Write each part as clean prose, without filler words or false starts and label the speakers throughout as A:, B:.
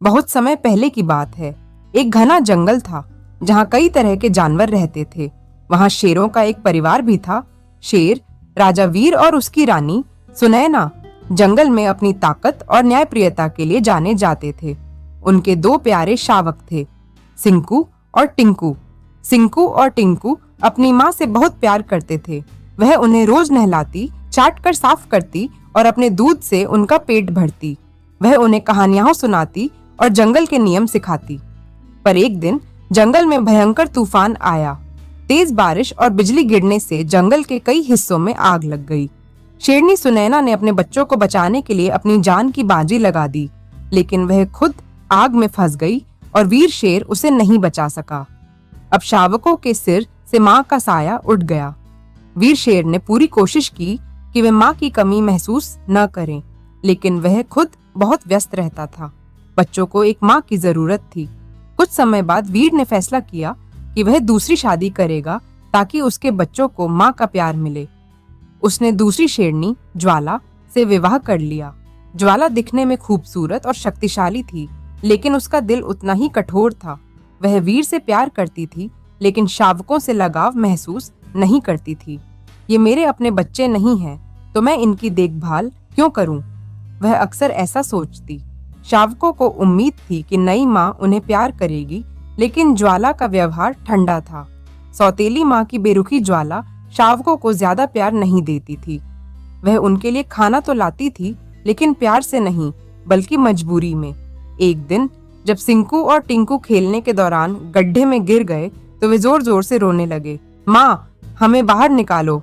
A: बहुत समय पहले की बात है। एक घना जंगल था जहाँ कई तरह के जानवर रहते थे। वहाँ शेरों का एक परिवार भी था। शेर, राजा वीर और उसकी रानी सुनैना जंगल में अपनी ताकत और न्यायप्रियता के लिए जाने जाते थे। उनके दो प्यारे शावक थे, सिंकू और टिंकू। सिंकू और टिंकू अपनी माँ से बहुत प्यार करते थे। वह उन्हें रोज नहलाती, चाट कर साफ करती और अपने दूध से उनका पेट भरती। वह उन्हें कहानियां सुनाती और जंगल के नियम सिखाती। पर एक दिन जंगल में भयंकर तूफान आया। तेज बारिश और बिजली गिरने से जंगल के कई हिस्सों में आग लग गई। शेरनी सुनैना ने अपने बच्चों को बचाने के लिए अपनी जान की बाजी लगा दी, लेकिन वह खुद आग में फंस गई और वीर शेर उसे नहीं बचा सका। अब शावकों के सिर से माँ का साया उठ गया। वीर शेर ने पूरी कोशिश की कि वे माँ की कमी महसूस न करें, लेकिन वह खुद बहुत व्यस्त रहता था। बच्चों को एक माँ की जरूरत थी। कुछ समय बाद वीर ने फैसला किया कि वह दूसरी शादी करेगा ताकि उसके बच्चों को माँ का प्यार मिले। उसने दूसरी शेरनी ज्वाला से विवाह कर लिया। ज्वाला दिखने में खूबसूरत और शक्तिशाली थी, लेकिन उसका दिल उतना ही कठोर था। वह वीर से प्यार करती थी, लेकिन शावकों से लगाव महसूस नहीं करती थी। ये मेरे अपने बच्चे नहीं हैं, तो मैं इनकी देखभाल क्यों करूं? वह अक्सर ऐसा सोचती। शावकों को उम्मीद थी कि नई माँ उन्हें प्यार करेगी, लेकिन ज्वाला का व्यवहार ठंडा था। सौतेली माँ की बेरुखी ज्वाला शावकों को ज्यादा प्यार नहीं देती थी। वह उनके लिए खाना तो लाती थी, लेकिन प्यार से नहीं, बल्कि मजबूरी में। एक दिन जब सिंकू और टिंकू खेलने के दौरान गड्ढे में गिर गए तो वे जोर जोर से रोने लगे। माँ, हमें बाहर निकालो।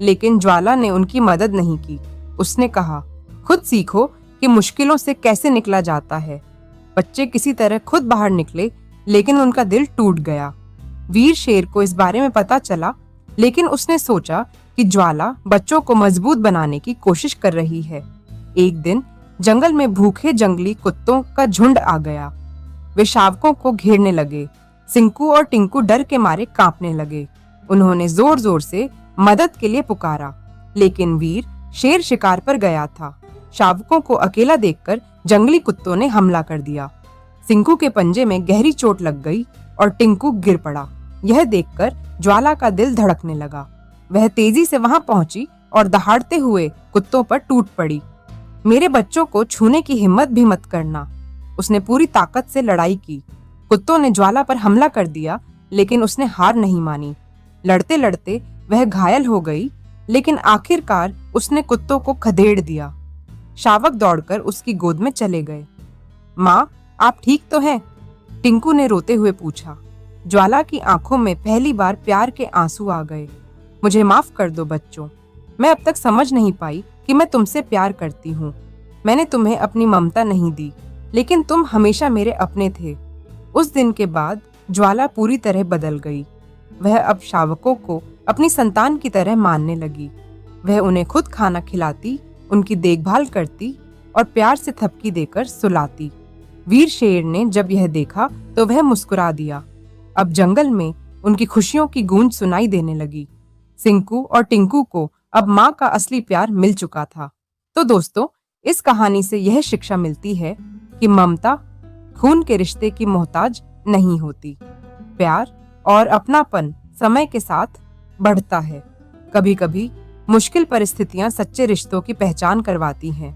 A: लेकिन ज्वाला ने उनकी मदद नहीं की। उसने कहा, खुद सीखो कि मुश्किलों से कैसे निकला जाता है। बच्चे किसी तरह खुद बाहर निकले, लेकिन उनका दिल टूट गया। वीर शेर को इस बारे में पता चला, लेकिन उसने सोचा कि ज्वाला बच्चों को मजबूत बनाने की कोशिश कर रही है। एक दिन जंगल में भूखे जंगली कुत्तों का झुंड आ गया। वे शावकों को घेरने लगे। सिंकू और टिंकू डर के मारे कांपने लगे। उन्होंने जोर जोर से मदद के लिए पुकारा, लेकिन वीर शेर शिकार पर गया था। शावकों को अकेला देखकर जंगली कुत्तों ने हमला कर दिया। सिंकू के पंजे में गहरी चोट लग गई और टिंकू गिर पड़ा। यह देखकर ज्वाला का दिल धड़कने लगा। वह तेजी से वहां पहुंची और दहाड़ते हुए कुत्तों पर टूट पड़ी। मेरे बच्चों को छूने की हिम्मत भी मत करना। उसने पूरी ताकत से लड़ाई की। कुत्तों ने ज्वाला पर हमला कर दिया, लेकिन उसने हार नहीं मानी। लड़ते लड़ते वह घायल हो गई, लेकिन आखिरकार उसने कुत्तों को खदेड़ दिया। शावक दौड़कर उसकी गोद में चले गए। माँ, आप ठीक तो हैं? टिंकू ने रोते हुए पूछा। ज्वाला की आंखों में पहली बार प्यार के आंसू आ गए। मुझे माफ कर दो बच्चों, मैं अब तक समझ नहीं पाई कि मैं तुमसे प्यार करती हूँ। मैंने तुम्हें अपनी ममता नहीं दी, लेकिन तुम हमेशा मेरे अपने थे। उस दिन के बाद ज्वाला पूरी तरह बदल गई। वह अब शावकों को अपनी संतान की तरह मानने लगी। वह उन्हें खुद खाना खिलाती, उनकी देखभाल करती और प्यार से थपकी देकर सुलाती। वीर शेर ने जब यह देखा तो वह मुस्कुरा दिया। अब जंगल में उनकी खुशियों की गूंज सुनाई देने लगी। सिंकू और टिंकू को अब माँ का असली प्यार मिल चुका था। तो दोस्तों, इस कहानी से यह शिक्षा मिलती है कि ममता खून के रिश्ते की मोहताज नहीं होती। प्यार और अपनापन समय के साथ बढ़ता है। कभी कभी मुश्किल परिस्थितियां सच्चे रिश्तों की पहचान करवाती हैं।